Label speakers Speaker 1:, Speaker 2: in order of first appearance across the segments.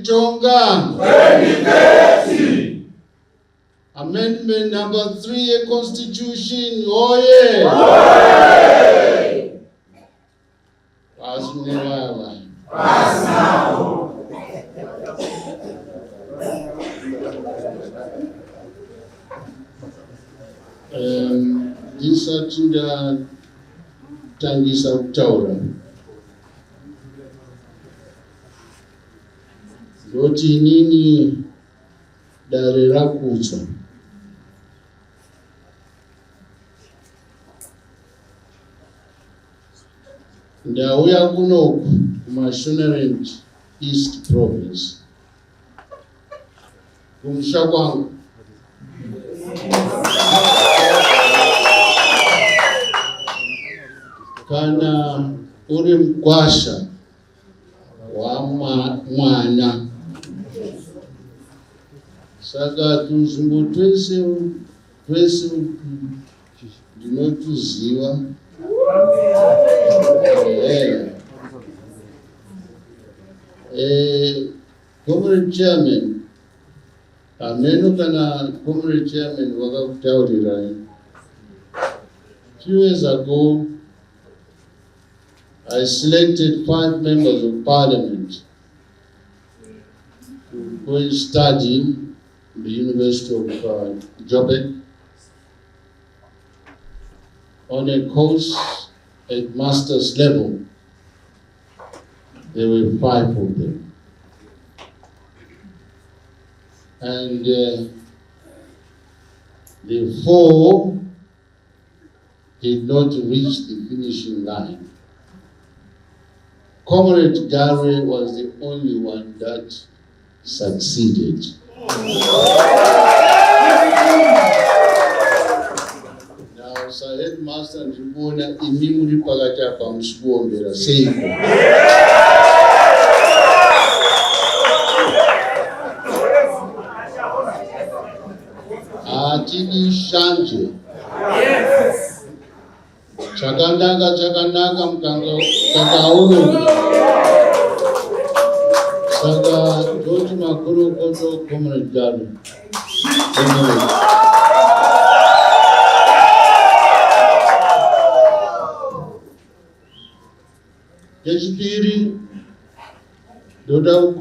Speaker 1: Tonga. Amendment number 3, a constitution. Oye! Pass now. Ndisati ndatangisa kutaura ndoti inini dare rakutsva ndauya kunoku kuMashonaland East Province kumusha kwangu. Kana uri mkwasha wa mwana saka tuzvimbo twese ndinotuziva. Comrade Chairman, ameno kana Comrade Chairman wakakutaurirai. Few years ago, I selected 5 members of parliament to go and study in the University of Joburg on a course at master's level. There were 5 of them. And the 4 did not reach the finishing line. Comrade Gary was the only one that succeeded. Now, Sir Headmaster Ndibona imimuri pakati apa musikuombera seiko. Atini shanje. Chakanaka mkanga uno. Saka George Makuru Koto Comrade Gary. Kechipiri ndoda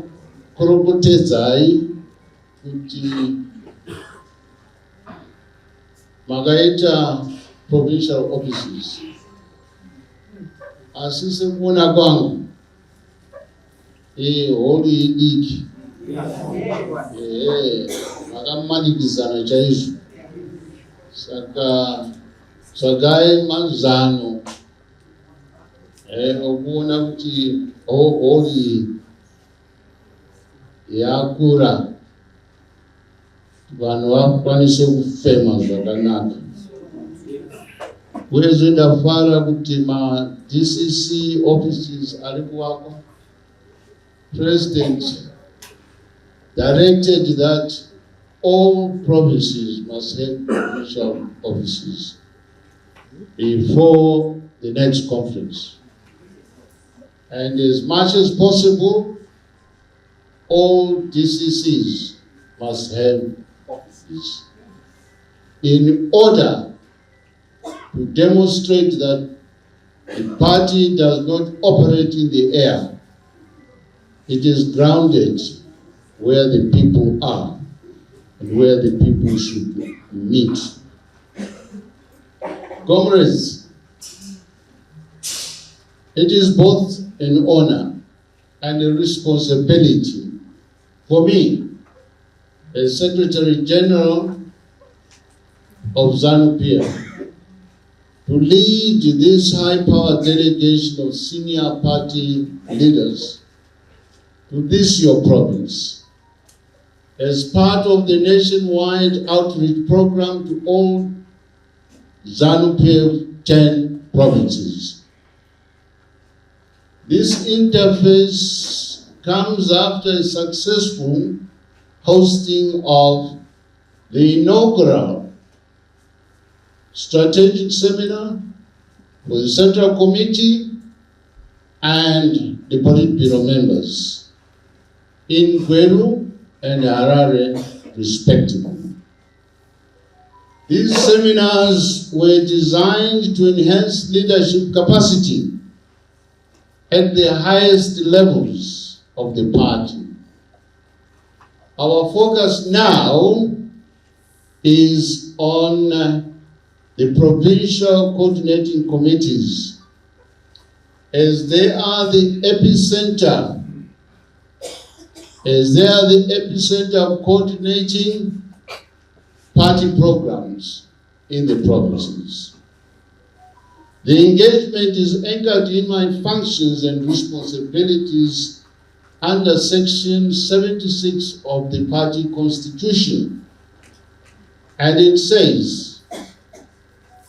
Speaker 1: kuropotedzai kuti makaita provincial offices. Asi sekuona kwangu holi idiki makamadikizana chaizvo. Saka tsvagai mazano okuona kuti holi yakura vanhu vakwanise kufema zvakanaka. Uyezve ndafara kuti ma DCC offices ari kuvakwa. President directed that all provinces must have provincial offices before the next conference. And as much as possible, all DCCs must have offices in order to demonstrate that the party does not operate in the air. It is grounded where the people are and where the people should meet. Comrades, it is both an honor and a responsibility for me as Secretary General of Zanu to lead this high-powered delegation of senior party leaders to this your province as part of the nationwide outreach program to all Zanu 10 provinces. This interface comes after a successful hosting of the inaugural strategic seminar for the Central Committee and the Politburo members. in Gweru and Harare, respectively. These seminars were designed to enhance leadership capacity at the highest levels of the party. Our focus now is on the provincial coordinating committees, as they are the epicenter of coordinating party programs in the provinces. The engagement is anchored in my functions and responsibilities under Section 76 of the party constitution. And it says,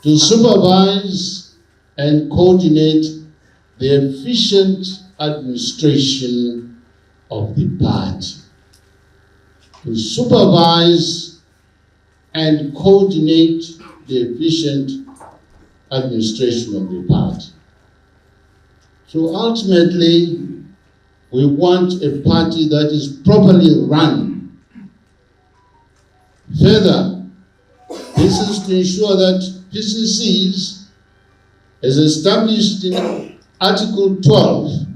Speaker 1: to supervise and coordinate the efficient administration of the party. To supervise and coordinate the efficient administration of the party. So ultimately, we want a party that is properly run. Further, this is to ensure that PCCs, as established in Article 12,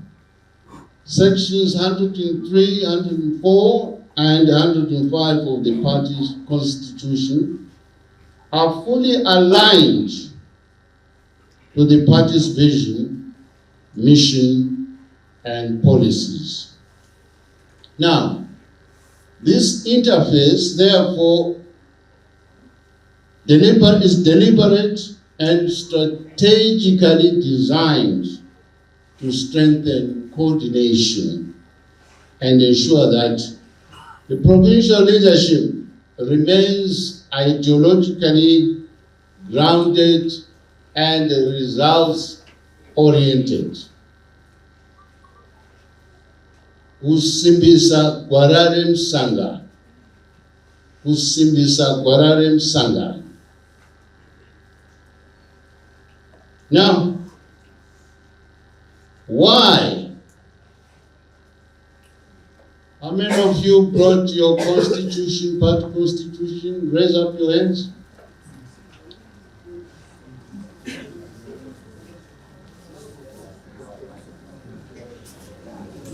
Speaker 1: Sections 103, 104, and 105 of the party's constitution, are fully aligned to the party's vision, mission, and policies. Now, this interface, therefore, is deliberate and strategically designed to strengthen coordination and ensure that the provincial leadership remains ideologically grounded and results-oriented. Kusimbisa Gwararem Sanga. Kusimbisa Gwararem Sanga. Now, why? How many of you brought your constitution, party constitution? Raise up your hands.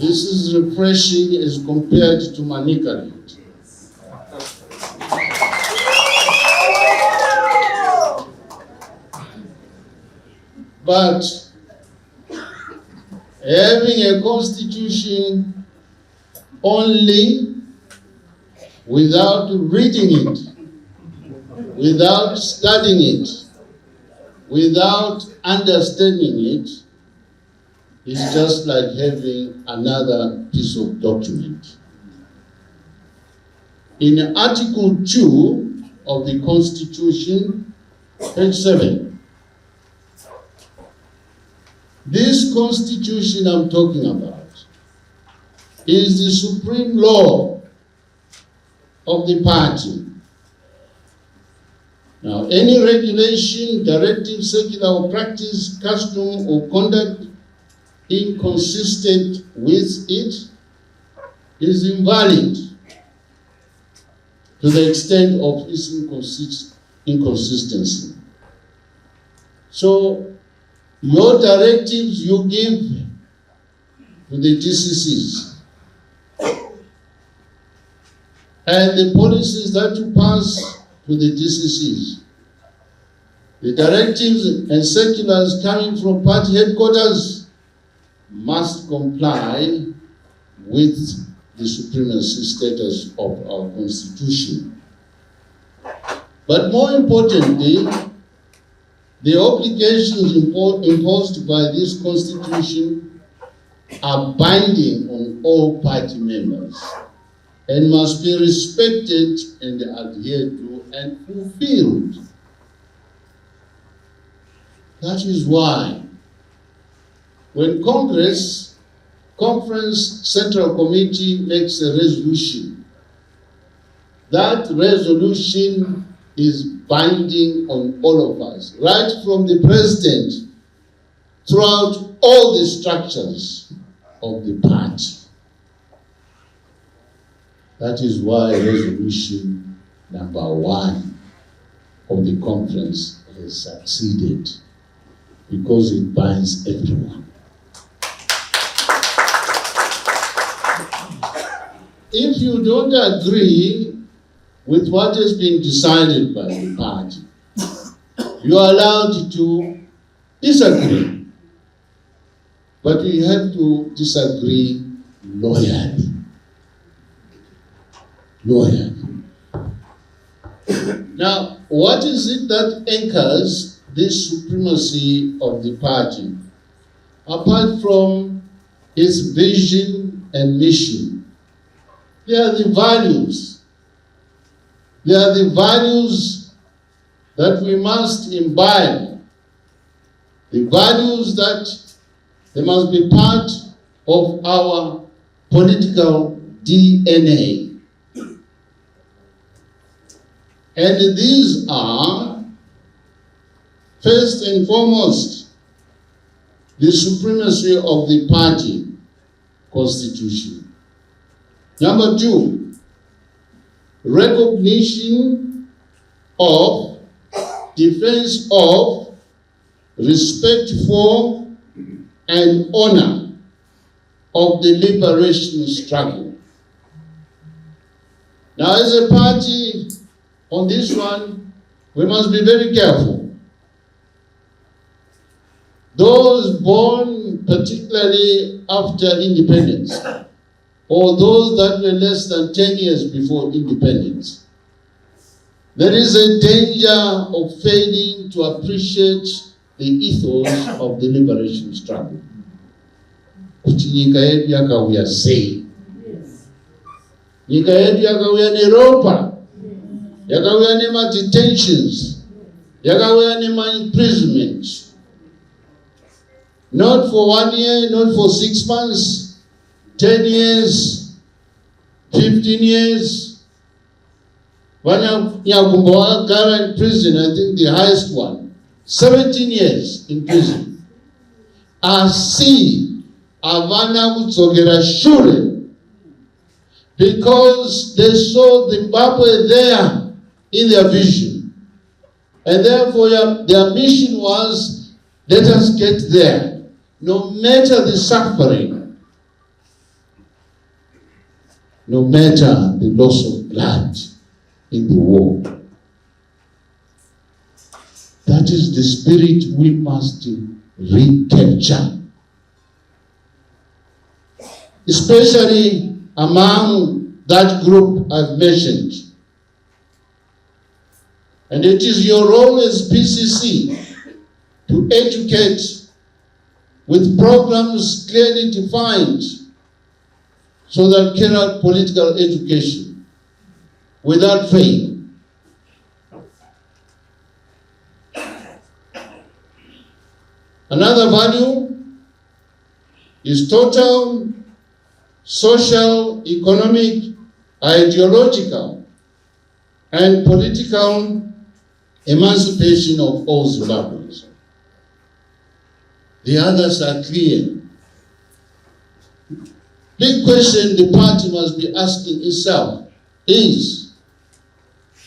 Speaker 1: This is refreshing as compared to Manikari. But having a constitution only without reading it, without studying it, without understanding it, is just like having another piece of document. In Article 2 of the Constitution, page 7, this Constitution I'm talking about is the supreme law of the party. Now, any regulation, directive, circular or practice, custom or conduct inconsistent with it is invalid to the extent of its inconsistency. So, your directives you give to the DCCs and the policies that you pass to the DCCs, the directives and circulars coming from party headquarters must comply with the supremacy status of our Constitution. But more importantly, the obligations imposed by this Constitution are binding on all party members and must be respected and adhered to and fulfilled. That is why when Conference Central Committee makes a resolution, that resolution is binding on all of us, right from the president throughout all the structures of the party. That is why resolution number 1 of the conference has succeeded, because it binds everyone. If you don't agree with what has been decided by the party, you are allowed to disagree. But you have to disagree loyally. Now, what is it that anchors this supremacy of the party? Apart from its vision and mission, there are the values. There are the values that we must imbibe. The values that they must be part of our political DNA. And these are, first and foremost, the supremacy of the party constitution. Number 2, recognition of, defense of, respect for, and honor of the liberation struggle. Now, as a party, on this one, we must be very careful. Those born particularly after independence, or those that were less than 10 years before independence, there is a danger of failing to appreciate the ethos of the liberation struggle. Kuti nyika yedu yakauya sei? Nyika yedu yakauya neropa, yakauya nema detentions, yakauya nema imprisonment. Not for 1 year, not for 6 months, 10 years, 15 years. Vanyakumbo wakagara in prison, I think the highest one, 17 years in prison. Asi avana kudzokera shure, because they saw Zimbabwe there in their vision. And therefore their mission was, let us get there, no matter the suffering, no matter the loss of blood in the war. That is the spirit we must recapture. Especially among that group I've mentioned. And it is your role as PCC to educate with programs clearly defined, so that carry out political education without fail. Another value is total social, economic, ideological, and political emancipation of all Zimbabweans. The others are clear. Big question the party must be asking itself is,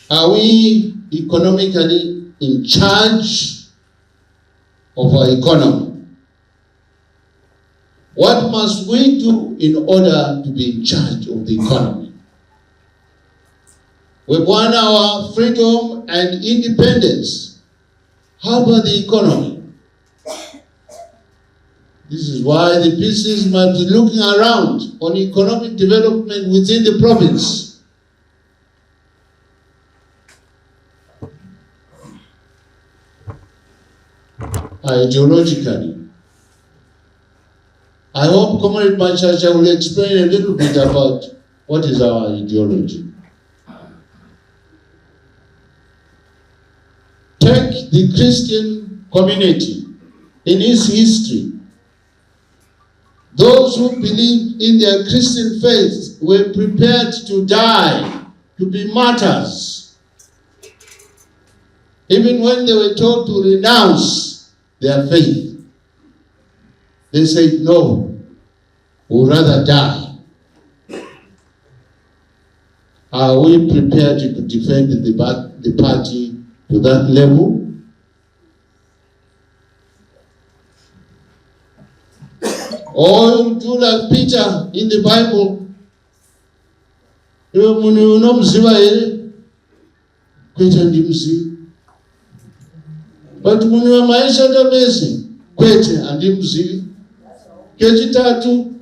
Speaker 1: are we economically in charge of our economy? What must we do in order to be in charge of the economy? We want our freedom and independence. How about the economy? This is why the PCs must be looking around on economic development within the province. Ideologically, I hope Comrade Machacha will explain a little bit about what is our ideology. Take the Christian community in its history. Those who believed in their Christian faith were prepared to die, to be martyrs. Even when they were told to renounce their faith, they said, no, we'd rather die. Are we prepared to defend the party to that level? Or do like Peter in the Bible? But munu maisha tabesi kwete andimzivi. Kechitatu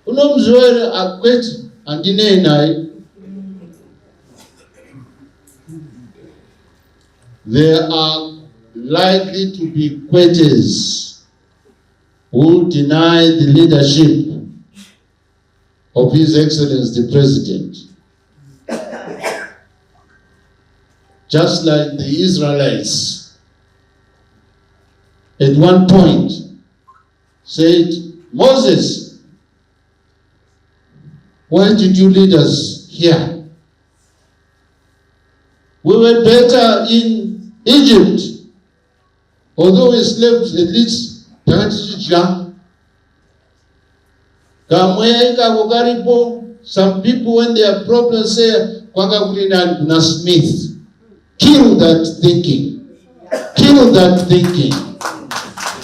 Speaker 1: unomzwele akwete andine naye. There are likely to be quitters who deny the leadership of His Excellency the President. Just like the Israelites at one point said, Moses, why did you lead us here? We were better in Egypt, although we slept at least 30 some people when they have problems say, Smith. Kill that thinking. Kill that thinking.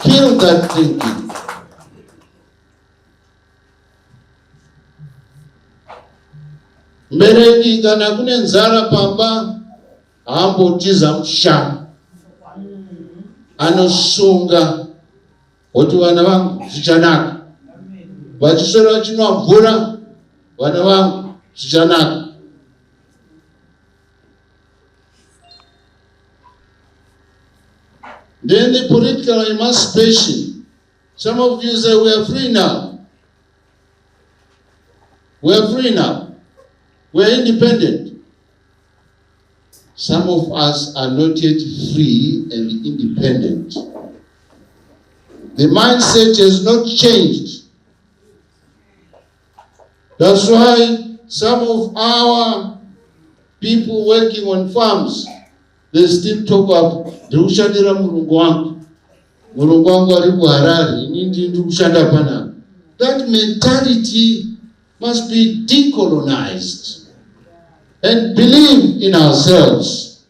Speaker 1: Kill that thinking. Mereki kana kune nzara pamba ambo tiza msha anosunga oti vana vangu zvichanaka vachiswera vachinwa mvura vana vangu zvichanaka. Then the political emancipation. Some of you say we are free now. We are free now. We are independent. Some of us are not yet free and independent. The mindset has not changed. That's why some of our people working on farms, they still talk of Rushandira Murungwang. That mentality must be decolonized and believe in ourselves.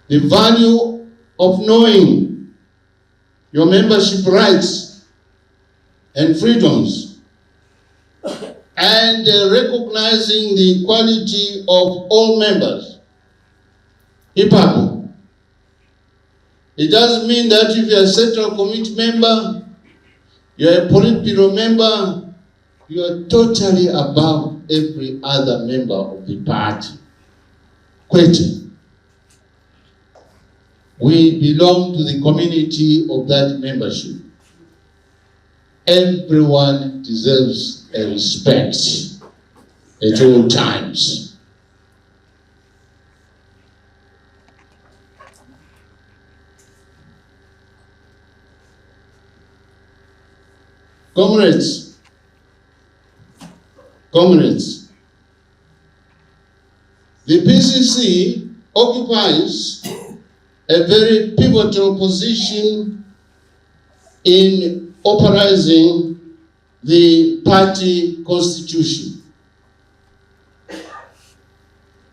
Speaker 1: The value of knowing your membership rights and freedoms and recognizing the equality of all members. It doesn't mean that if you're a Central Committee member, you're a Politburo member, you are totally above every other member of the party. Question. We belong to the community of that membership. Everyone deserves a respect at all times. Comrades, the PCC occupies a very pivotal position in authorizing the party constitution,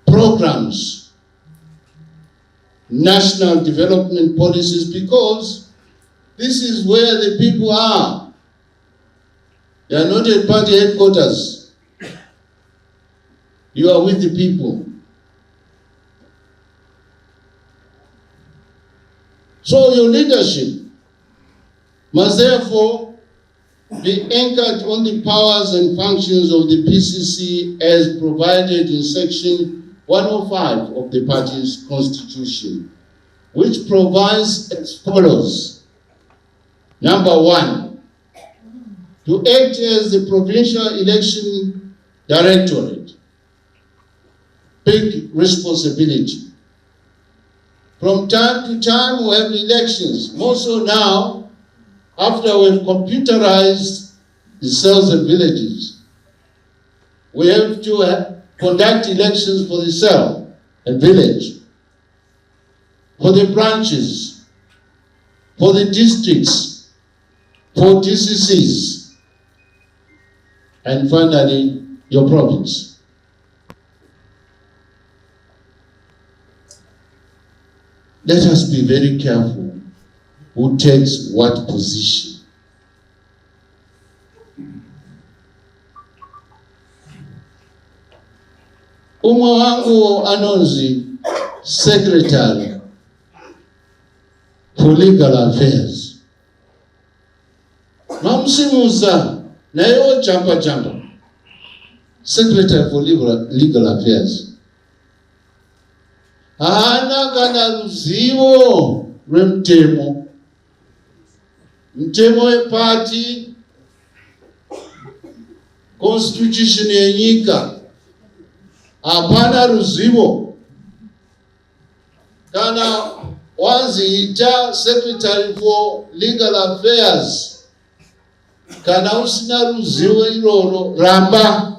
Speaker 1: programs, national development policies, because this is where the people are. They are not at party headquarters. You are with the people. So your leadership must therefore be anchored on the powers and functions of the PCC as provided in section 105 of the party's constitution, which provides as follows. Number one, to act as the provincial election directorate. Big responsibility. From time to time we have elections. More so now, after we've computerized the cells and villages, we have to conduct elections for the cell and village, for the branches, for the districts, 4 DCCs, and finally your province. Let us be very careful who takes what position. Umwe wangu anonzi secretary for legal affairs. Mamsimuza na yo jamba. Secretary for legal affairs. Hana kana ruzivo rwemtemo. Mtemo wepati, constitution yenyika. Hapana ruzivo. Kana waziita secretary for legal affairs. Kana usina ruzivo iroro ramba.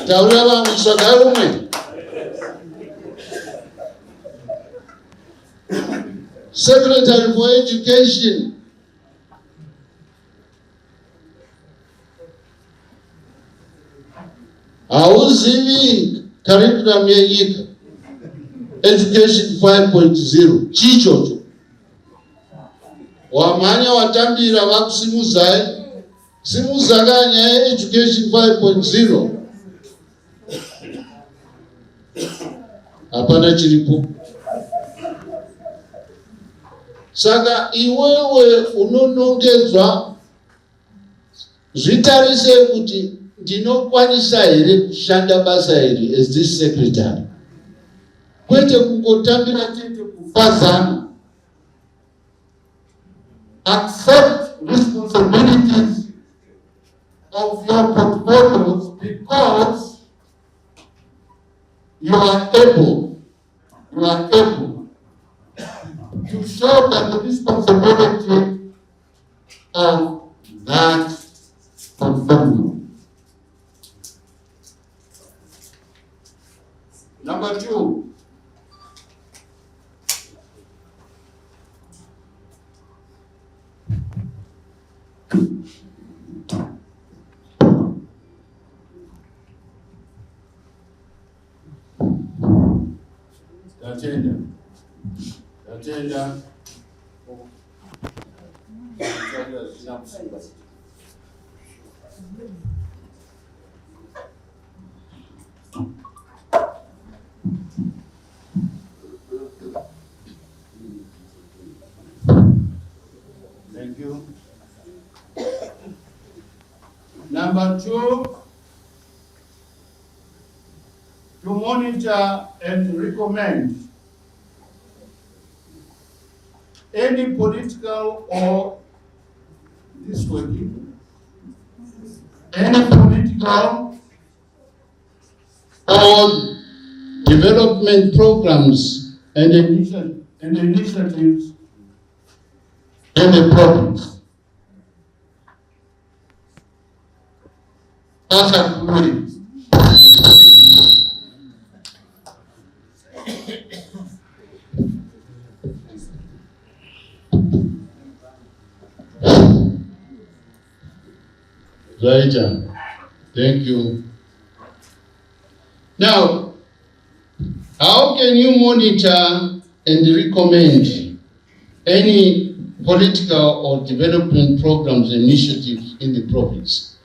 Speaker 1: Taura wa msagaume. Secretary for Education. Auzivi curriculum yenyika. Education 5.0. Chichocho. Wamanya watambira wakusimuzai. Simuzaganya Education 5.0. Hapana chilipo. Saka iwewe unonongedzwa zvitarise kuti ndinokwanisa here kushanda basa iri as this secretary. Kwete kungotambira tete kufazana. Accept responsibilities of your portfolios because you are able to show that the responsibility of that portfolio. Number 2. Agenda. Thank you. Number 2, to monitor and recommend any political or development programs and initiatives in the province. Right, thank you. Now, how can you monitor and recommend any political or development programs and initiatives in the province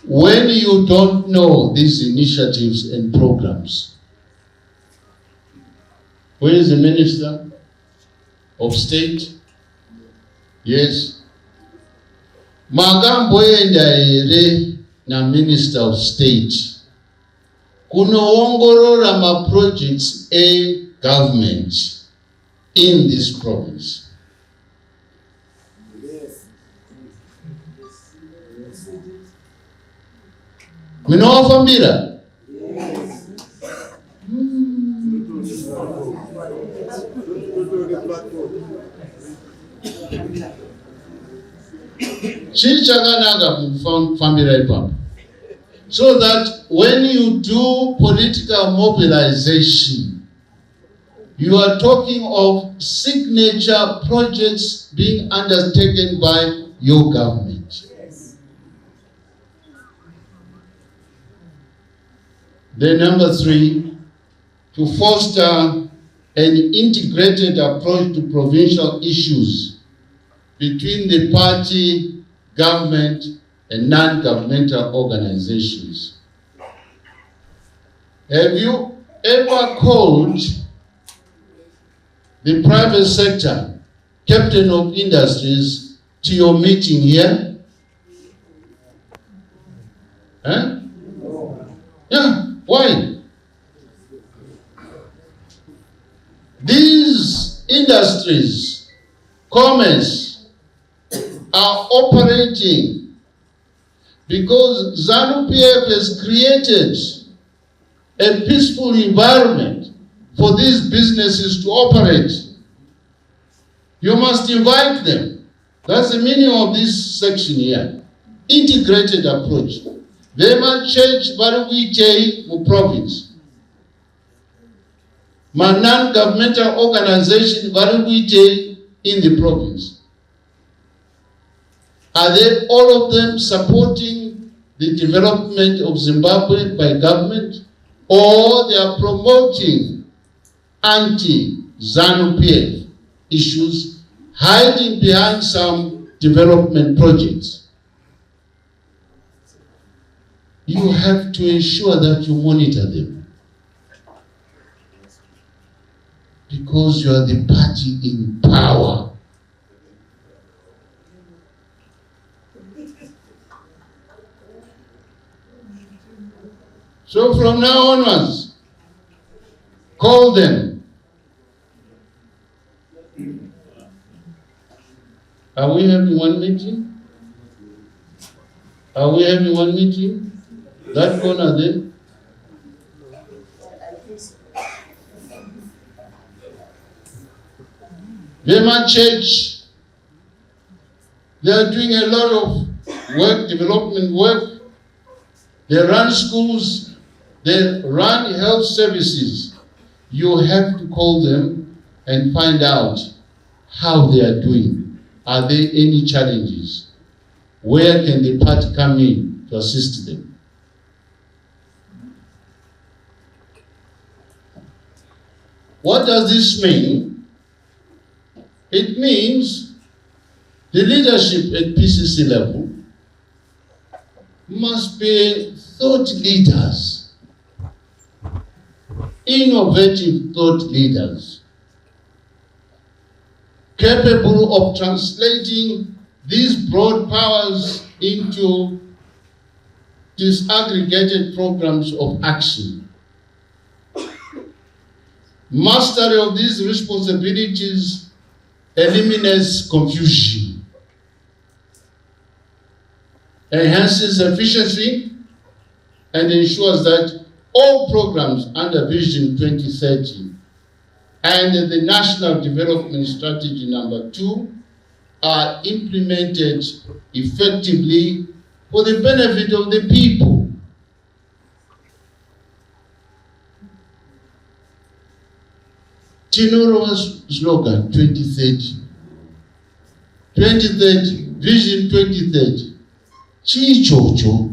Speaker 1: when you don't know these initiatives and programs? Where is the Minister of State? Yes. Magambo enda ere na Minister of State kunoongorora ma projects a government in this province. Yes. Minowafambira? Yes. So that when you do political mobilization, You are talking of signature projects being undertaken by your government.
Speaker 2: Yes.
Speaker 1: Then number 3, to foster an integrated approach to provincial issues between the party, government, and non-governmental organizations. Have you ever called the private sector, captain of industries, to your meeting here? Huh? Yeah, why? These industries, commerce, are operating because Zanu PF has created a peaceful environment for these businesses to operate. You must invite them. That's the meaning of this section here. Integrated approach. Vema church baruwiche mu province. Ma non-governmental organization baruwiche in the province. Are they all of them supporting the development of Zimbabwe by government, or they are promoting anti-Zanu PF issues, hiding behind some development projects? You have to ensure that you monitor them, because you are the party in power. So from now onwards, call them. Are we having one meeting? Are we having one meeting? That corner there? Vema Church, they are doing a lot of work, development work. They run schools. They run health services. You have to call them and find out how they are doing. Are there any challenges? Where can the party come in to assist them? What does this mean? It means the leadership at PCC level must be thought leaders. Innovative thought leaders, capable of translating these broad powers into disaggregated programs of action. Mastery of these responsibilities eliminates confusion, enhances efficiency, and ensures that all programs under Vision 2030 and the National Development Strategy number 2 are implemented effectively for the benefit of the people. Tinoro's slogan 2030. 2030, Vision 2030. Chichocho.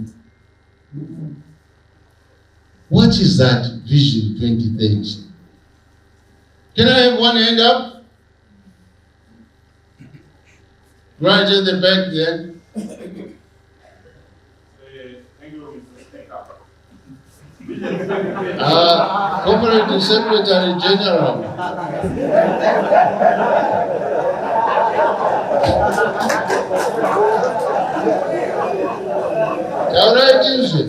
Speaker 1: What is that Vision 2030? Can I have one hand up? Right at the back there.
Speaker 3: Thank you, Mr. Speaker.
Speaker 1: Corporate Secretary General. All right, Vision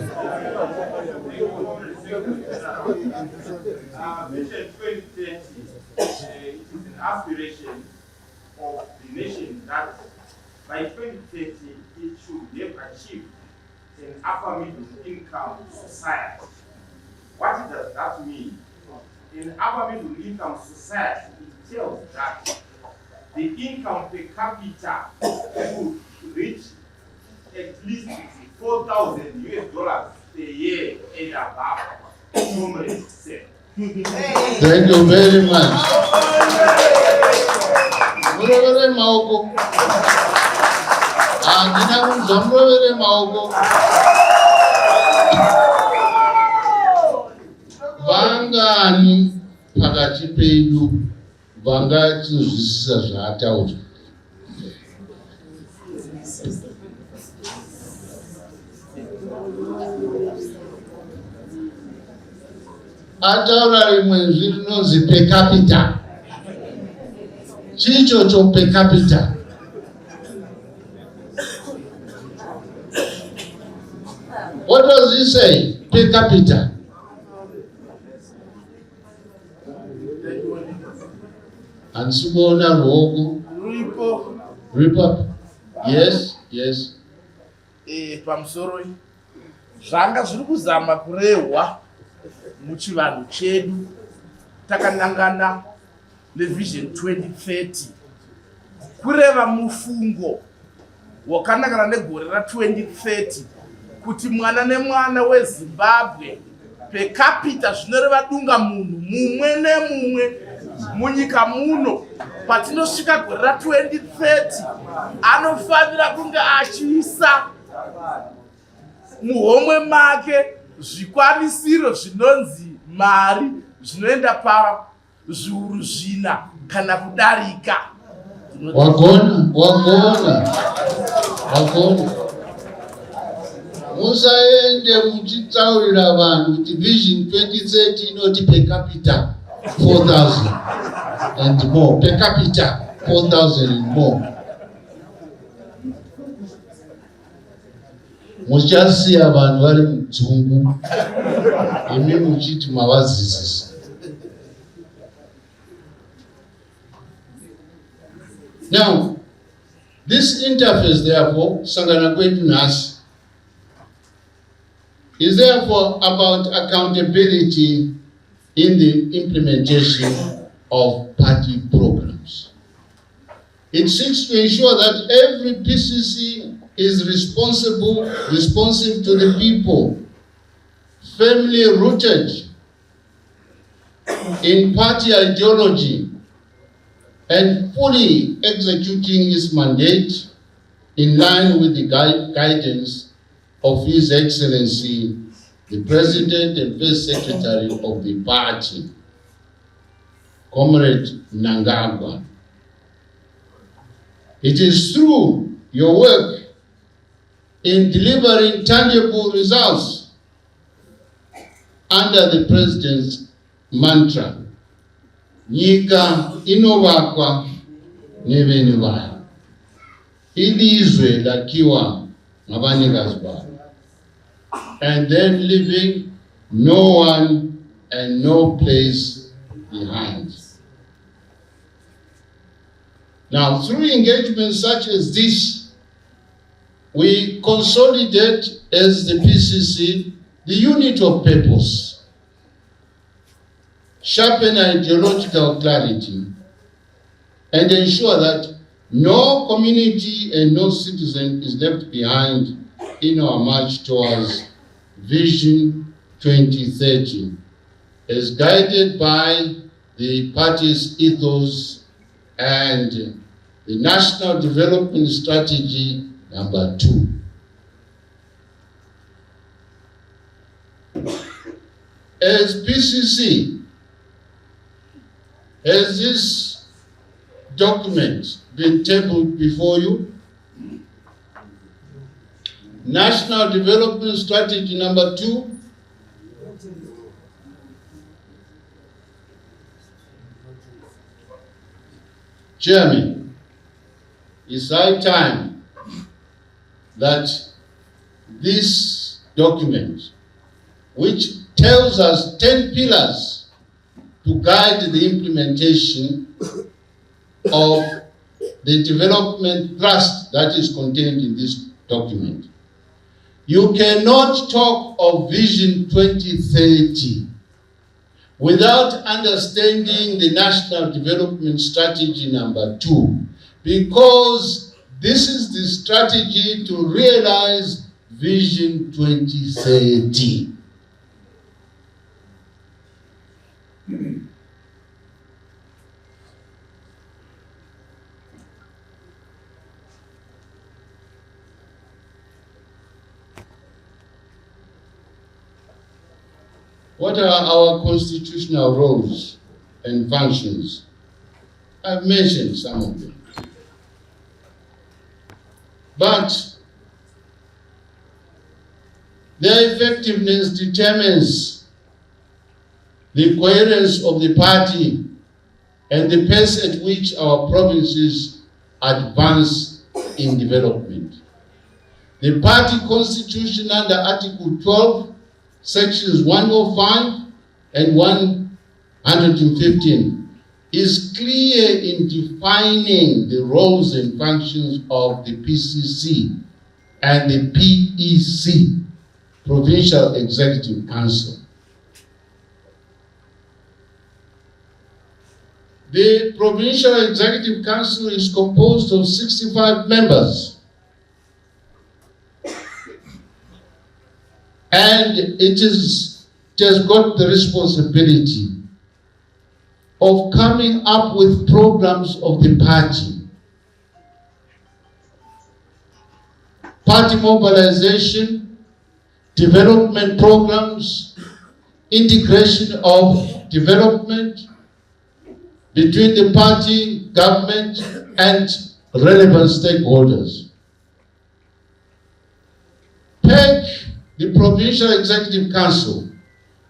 Speaker 3: 2030 it is an aspiration of the nation that by 2030 it should have achieved an upper middle income society. What does that mean? In upper middle income society, it tells that the income per capita would reach at least $4,000 per year and above. Comrades said.
Speaker 1: Thank you very much. Murovere maoko. Andina kunzwa murovere maoko. Vangani pakati pedu vangatizwisisa zvaataura. Ataura rimwe zvinonzi per capita. Chicho per capita. What does he say? Per capita. And Sumona Rogo. Ripo. Yes, yes.
Speaker 2: Pamsoro. Zvanga zviri kuzama kurehwa muchivanhu chedu takanangana nevision 2030 kureva mufungo wakanangana negore ra2030 kuti mwana nemwana weZimbabwe per capita zvinoreva dunga munhu mumwe nemumwe munyika muno patinosvika gore ra2030 anofanira kunge achiisa muhomwe make zvikwanisiro zvinonzi mari zvinoenda pazviuru 4 kana kudarika.
Speaker 1: Wagona. Musaende muchitaurira vanhu kuti vision 2030 inoti per capita 4,000 and more. Per capita 4,000 and more. Muchasiya vanhu vari mudzungu. Imi muchiti mavazisisa. Now, this interface, therefore, Sangana kwetu nasi, is therefore about accountability in the implementation of party programs. It seeks to ensure that every PCC is responsive to the people, firmly rooted in party ideology, and fully executing its mandate in line with the guidance of His Excellency, the President and First Secretary of the party, Comrade Mnangagwa. It is through your work in delivering tangible results under the President's mantra, Nyika inovakwa nevenhu vayo, ilizwe lakiwa navanikazi vayo, and then leaving no one and no place behind. Now, through engagements such as this, we consolidate as the PCC the unit of purpose, sharpen ideological clarity, and ensure that no community and no citizen is left behind in our march towards Vision 2030, as guided by the party's ethos and the National Development Strategy number 2. As PCC, has this document been tabled before you? National Development Strategy number 2. Chairman, it's high time that this document, which tells us 10 pillars to guide the implementation of the development thrust that is contained in this document. You cannot talk of Vision 2030 without understanding the National Development Strategy number 2, because this is the strategy to realize Vision 2030. What are our constitutional roles and functions? I've mentioned some of them. But their effectiveness determines the coherence of the party and the pace at which our provinces advance in development. The party constitution under Article 12, Sections 105 and 115 is clear in defining the roles and functions of the PCC and the PEC, Provincial Executive Council. The Provincial Executive Council is composed of 65 members. And it has got the responsibility of coming up with programs of the party mobilization, development programs, integration of development between the party, government, and relevant stakeholders. The Provincial Executive Council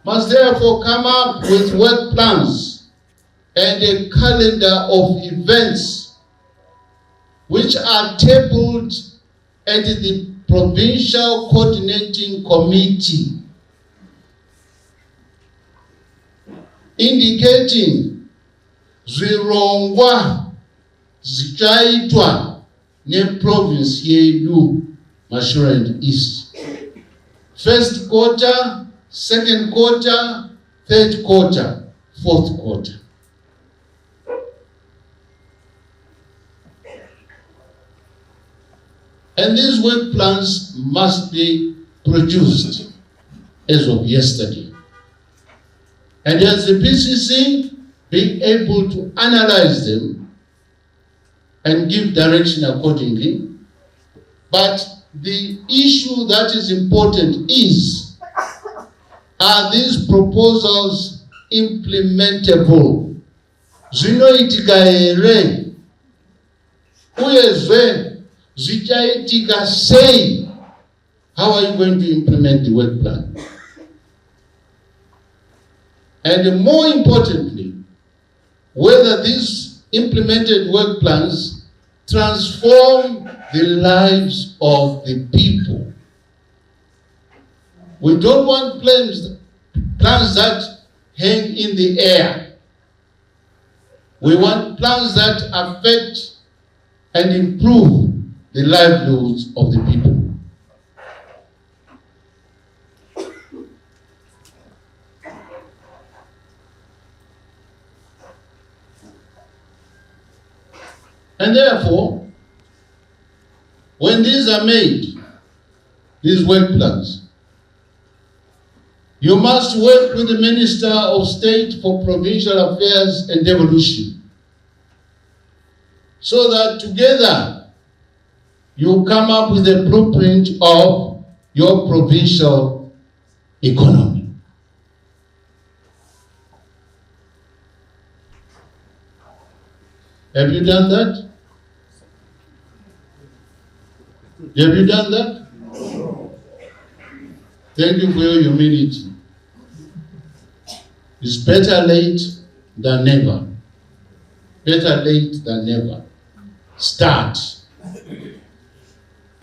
Speaker 1: must therefore come up with work plans and a calendar of events which are tabled at the Provincial Coordinating Committee, indicating zvirongwa zvichaitwa neprovince yedu Mashonaland East. First quarter, second quarter, third quarter, fourth quarter. And these work plans must be produced as of yesterday. And as the PCC, being able to analyze them and give direction accordingly. But the issue that is important is, are these proposals implementable? Zvinoitika here, uyezve zvichaitika sei? How are you going to implement the work plan? And more importantly, whether these implemented work plans transform the lives of the people. We don't want plans that hang in the air. We want plans that affect and improve the livelihoods of the people. And therefore, when these are made, these work plans, you must work with the Minister of State for Provincial Affairs and Devolution, so that together you come up with a blueprint of your provincial economy. Have you done that? Have you done that? Thank you for your humility. It's better late than never. Better late than never. Start.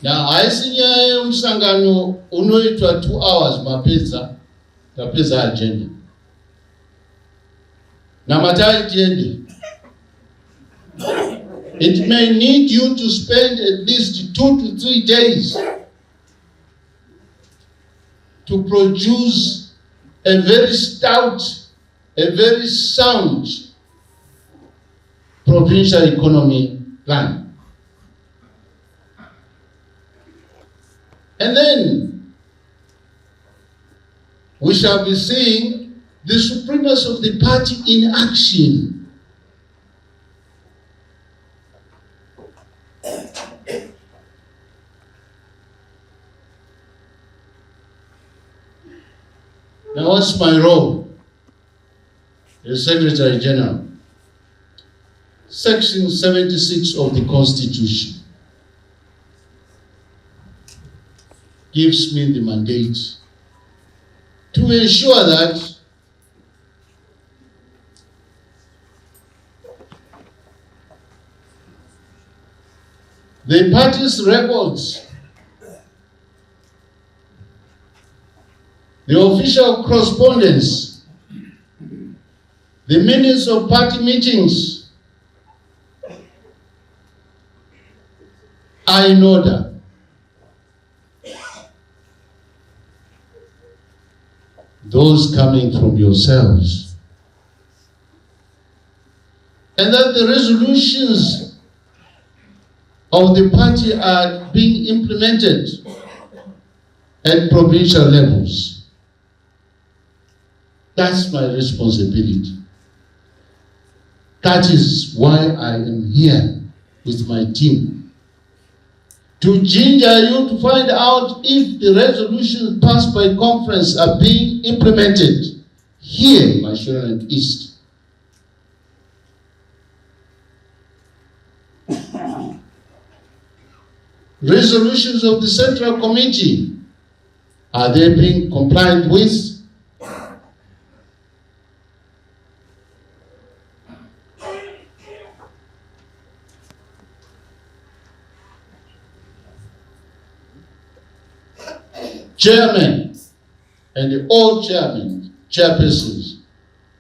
Speaker 1: Now, aisinya msangano unoitwa 2 hours mapesa, tapesa agenda. Na matai tiende. It may need you to spend at least 2 to 3 days to produce a very stout, a very sound provincial economy plan. And then we shall be seeing the supremacy of the party in action. Now, what's my role as Secretary General? Section 76 of the Constitution gives me the mandate to ensure that the party's records, the official correspondence, the minutes of party meetings are in order. Those coming from yourselves. And that the resolutions of the party are being implemented at provincial levels. That's my responsibility. That is why I am here with my team. To ginger you to find out if the resolutions passed by conference are being implemented here in Mashonaland East. Resolutions of the Central Committee, are they being complied with? Chairman and all chairpersons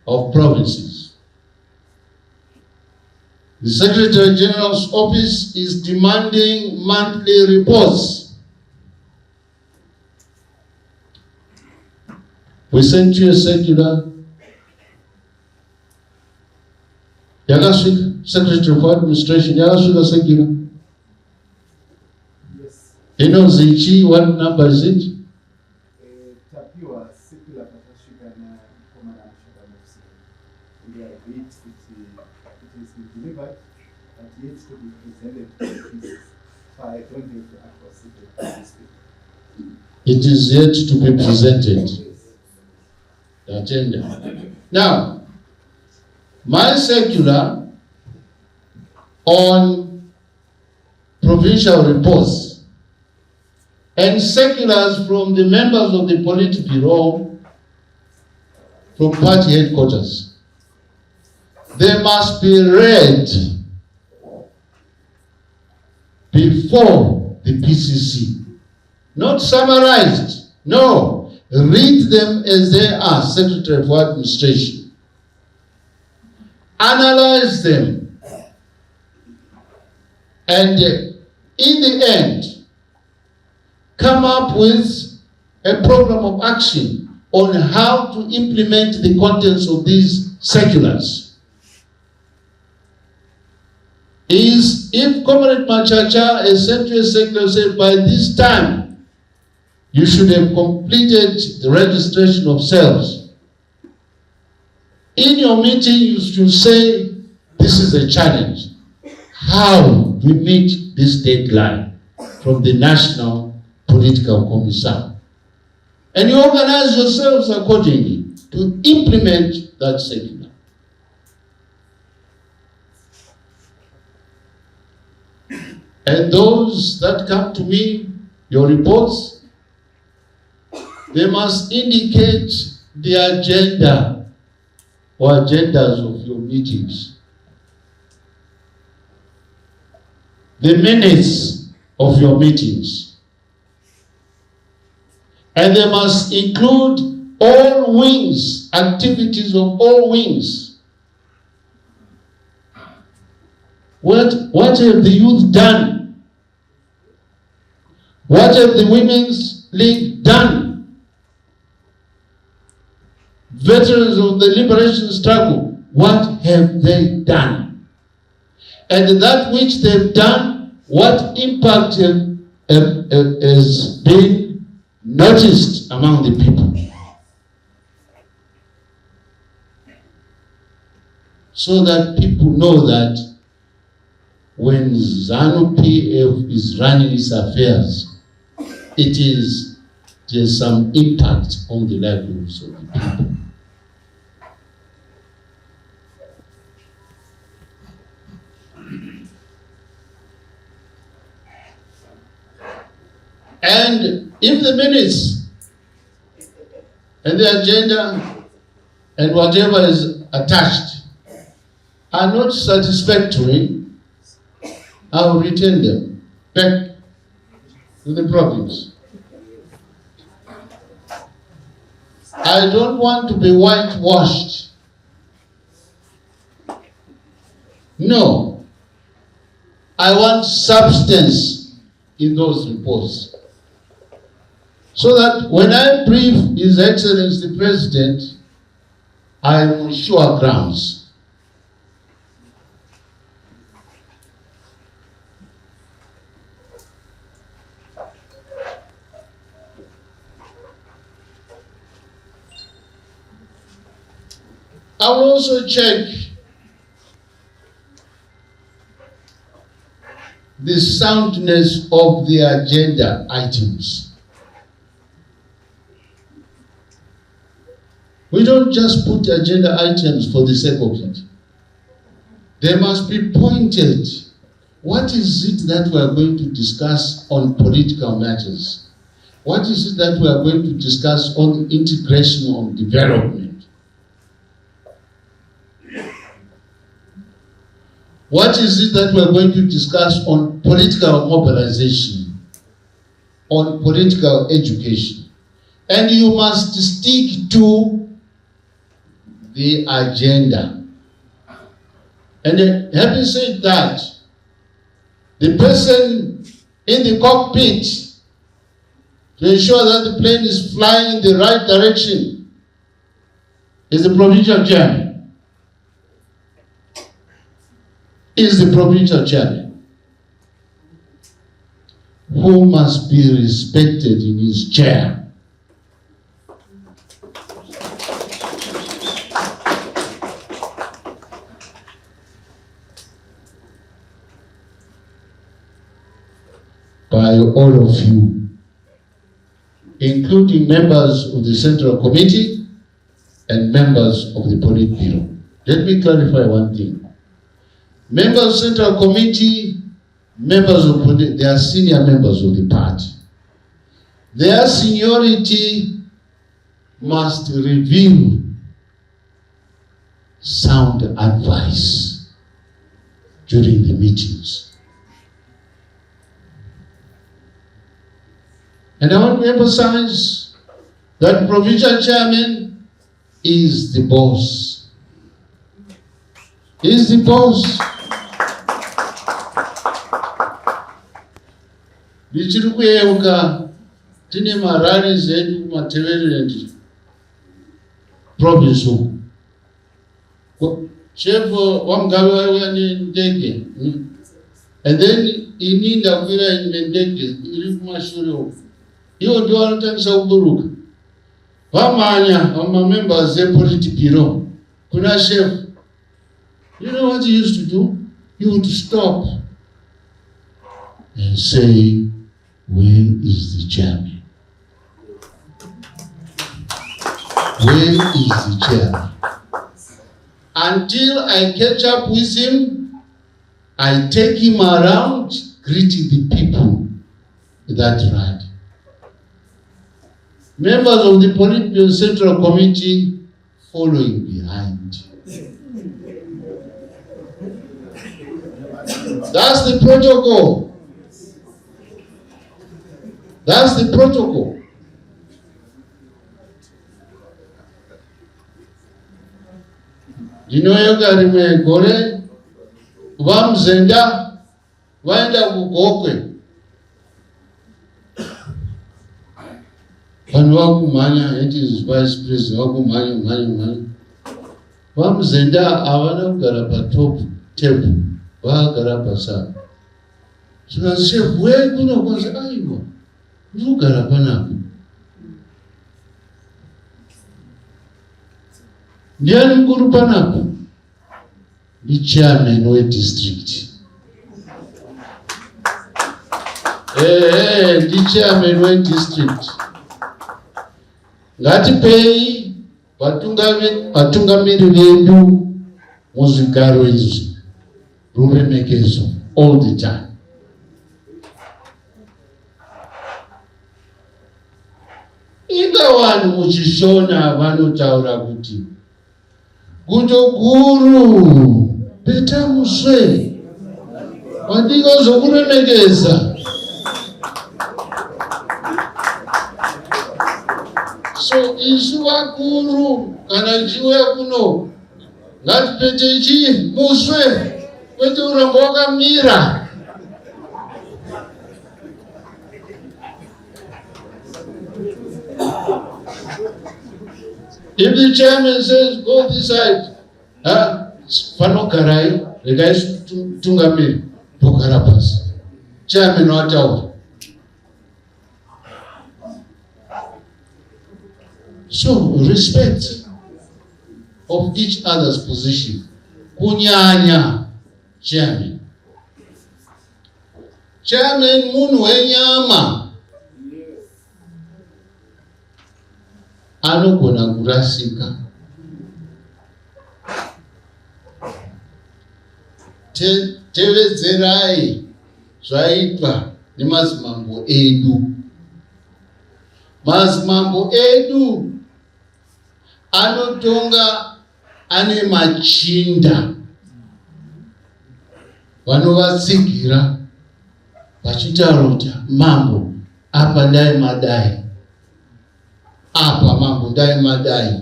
Speaker 1: of provinces. The Secretary General's office is demanding monthly reports. We sent you a circular. Secretary for Administration, circular.
Speaker 4: Yes.
Speaker 1: You know Zichi, what number is it?
Speaker 4: We agreed it is delivered, but yet to be presented so I don't have to ask for
Speaker 1: it is yet to be presented. The agenda. Now, my circular on provincial reports and circulars from the members of the Politburo from party headquarters, they must be read before the PCC. Not summarized. No. Read them as they are, Secretary for Administration. Analyze them. And in the end, come up with a program of action on how to implement the contents of these circulars. If Comrade Machacha, a central secretary, said by this time you should have completed the registration of cells, in your meeting you should say this is a challenge. How we meet this deadline from the National Political Commissar? And you organize yourselves accordingly to implement that circular. And those that come to me, your reports, they must indicate the agenda or agendas of your meetings, the minutes of your meetings, and they must include all wings, activities of all wings. What have the youth done? What have the Women's League done? Veterans of the liberation struggle, what have they done? And that which they've done, what impact has been noticed among the people? so that people know that when Zanu PF is running its affairs, there's some impact on the livelihoods of the people. And if the minutes and the agenda and whatever is attached are not satisfactory, I will return them back to the province. I don't want to be whitewashed. No. I want substance in those reports. So that when I brief His Excellency the President, I am on sure grounds. I will also check the soundness of the agenda items. We don't just put agenda items for the sake of it. They must be pointed. What is it that we are going to discuss on political matters? What is it that we are going to discuss on integration on development? What is it that we are going to discuss on political mobilization, on political education? And you must stick to the agenda. And having said that, the person in the cockpit to ensure that the plane is flying in the right direction is the provincial chairman. Who must be respected in his chair. By all of you, including members of the Central Committee and members of the Politburo. Let me clarify one thing. Members of Central Committee, members of Politburo, they are senior members of the party. Their seniority must reveal sound advice during the meetings. And I want to emphasize that provincial chairman is the boss. Is the boss. Bichiri kuyeuka tine marari zedu kumateverend province uku. Chef wamgabe wauya ndege. And then ininda kuira ndege iri kumashure uku. Iwo ndio wanotangisa kuburuka. Vamanya members of the Politburo. Kuna chef. You know what he used to do? He would stop and say, where is the chairman? Where is the chairman? Until I catch up with him, I take him around, greeting the people that ride. Members of the Politburo Central Committee following behind. That's the protocol. That's the protocol. You know, you got to go Mudenda, waenda kugokwe. Vanhu vakumhanya, it is vice president, vakumhanya. Mudenda havana kugara patop table, vakagara pasana. Saka chef, where kuno kwanza aiwa, kugara panapo. Ndiani mkuru panapo? chairman we-district. Chairman we-district. Ngatipei vatungamiri vedu muzvigaro izvi ruremekezo all the time. Vanhu muchishona vanotaura kuti guto guru peta muswe vandingazokuremekeza. So isu vakuru kana chiuya kuno ngatipete chi muswe kwete urombo wakamira. If the chairman says go this side, panogarai regai tungamiri pogara pasi. Chairman wataura. So respect of each other's position. Kunyanya chairman. Chairman munhu wenyama. Anogona kurasika. Tevedzerai zvaitwa nemadzimambo edu. Madzimambo edu anotonga ane machinda vanovatsigira vachitaura kuti mambo apa ndai madai, apa mambo ndai madai.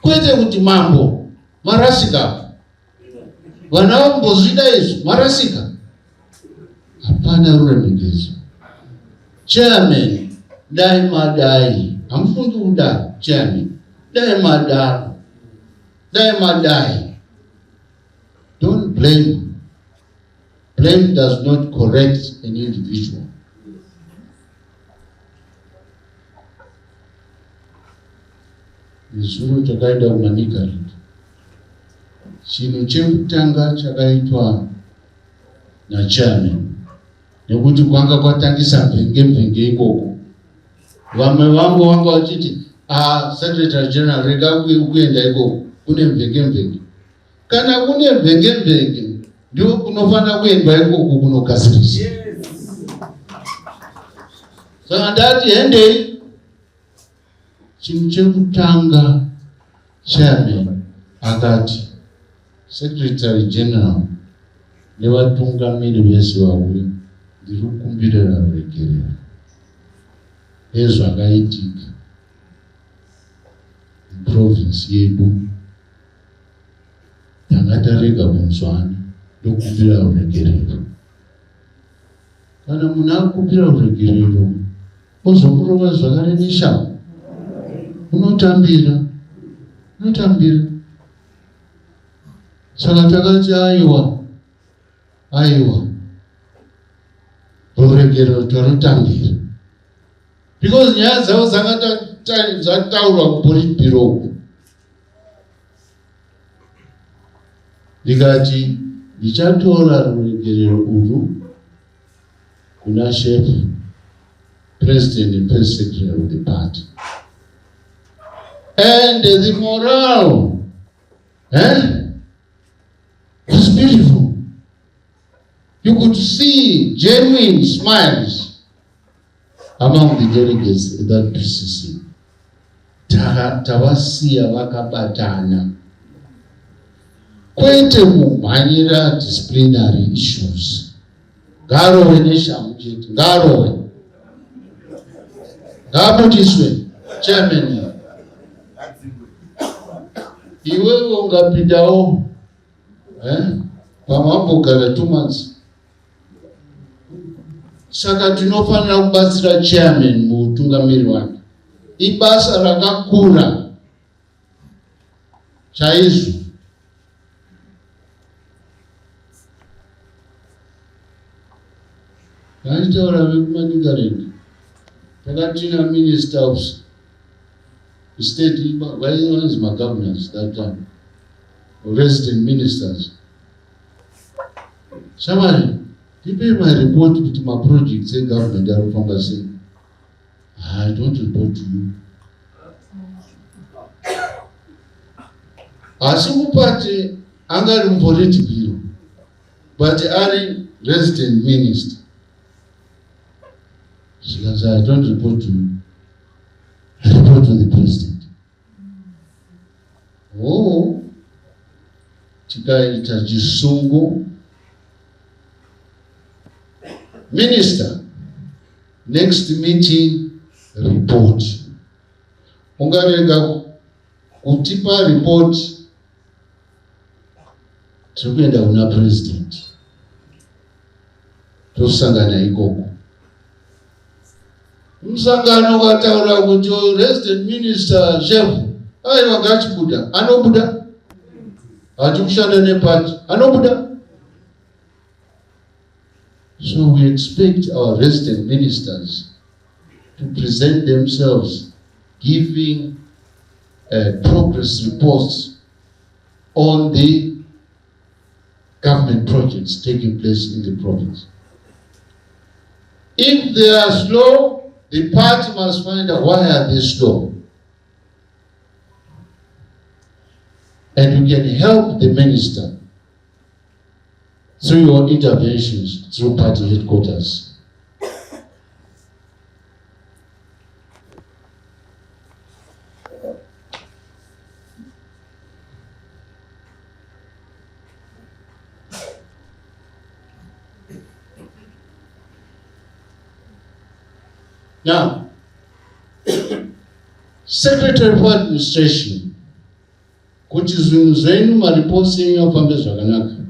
Speaker 1: Kwete kuti mambo marasika, vana vambozvida izvi marasika. Hapana ruremekezo. Chairman dai madai, hamfundi kudai. Chairman dai madai, dai madai. Don't blame. Blame does not correct an individual. Zulu takaenda kumanika redu. Chinhu chekutanga chakaitwa nachairman nekuti kwanga kwatangisa mvenge ikoko. Vamwe vangu vanga vachiti secretary general rega kuenda ikoko kune mvenge. Kana kune mvenge ndio kunofanira kuendwa ikoko kunogadzirisa. Saka ndati endei. Chinhu chekutanga chairman akati secretary general nevatungamiri vese vauya ndiri kukumbirira ruregerero ezvakaitika muprovince yedu. Tanga tarega kunzwana ndokukumbira ruregerero. Kana munhu akukumbira ruregerero ozokurova zvakare neshamhu, unotambira. Saka takati aiwa ruregerero torutambira, because nyaya dzavo dzataurwa kupolitbiro uku. Ndikati ndichatora ruregerero urwu kuna chef, president and press secretary of the party. And the morale was beautiful. You could see genuine smiles among the delegates at that PCC. Tavasiya vakabatana. Kwete kumhanyira disciplinary issues. Ngarowe neshamhu chete, ngarowe. Ngabutiswe chairman. Iwewe ungapindawo pamambogara 2 months. Saka tinofanira kubatsira chairman muutungamiri wake. Ibasa rakakura chaizvo. Taitaura vekumanika takatina minister of state, why was my governors that time? resident ministers. Somebody, give my report to my project, say government, I will say, I don't report to you. Asimu party, angari political, but ari resident minister. She can say, I don't report to you. I report to the president. Oh, tikaita chisungu. Minister, next meeting, report. Ungarega kutipa report, tukwenda una president. Tusangana ikoko. Msangano kataura kuti resident minister chef, ayi wagachi buda, anobuda. Atukushanda nepati, anobuda. So we expect our resident ministers to present themselves, giving progress reports on the government projects taking place in the province. If they are slow, the party must find out why are they slow. And we can help the minister through your interventions through party headquarters. Now, Secretary for Administration, which is in reporting of Ammendment.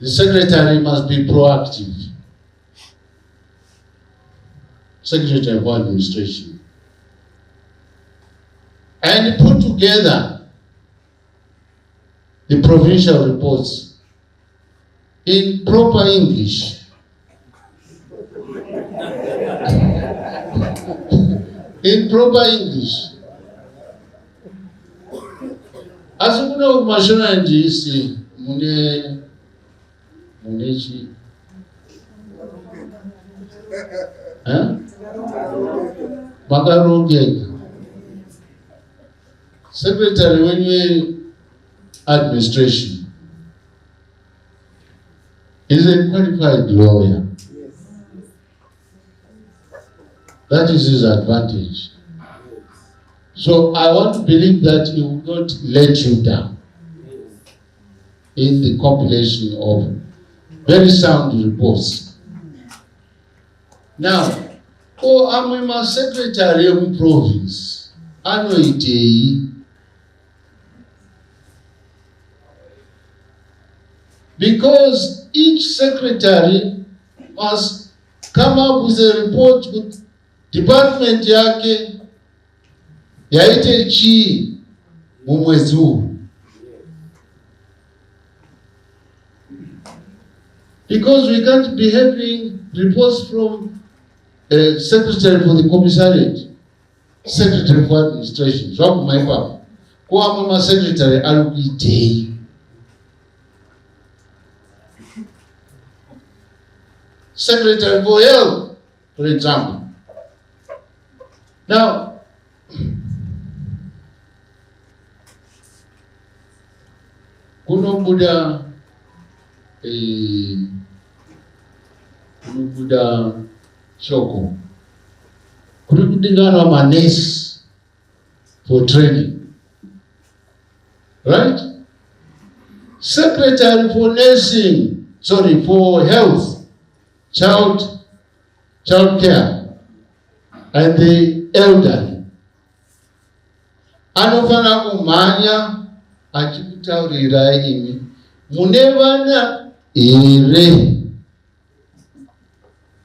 Speaker 1: The secretary must be proactive. Secretary for Administration. And put together the provincial reports in proper English. In proper English. As you know, Mashona and GC, Munechi. Makarongeka. Secretary, when you administration, is a qualified lawyer. That is his advantage. So I want to believe that he will not let you down in the compilation of very sound reports. Now, I'm my secretary of province. I know it. Because each secretary must come up with a report with department yake yaite chi mumwezi huu. Because we can't be having reports from Secretary for the Commissariat, Secretary for Administration, drop my papa. Kwa mama secretary alukite. Secretary for Health, for example. Now, kuno Buddha Shoko. Kuno Buddha manesi for training. Right? Secretary for nursing, for health, child care, and the elderly. Anofana kumanya achikutaurira imi munevana ere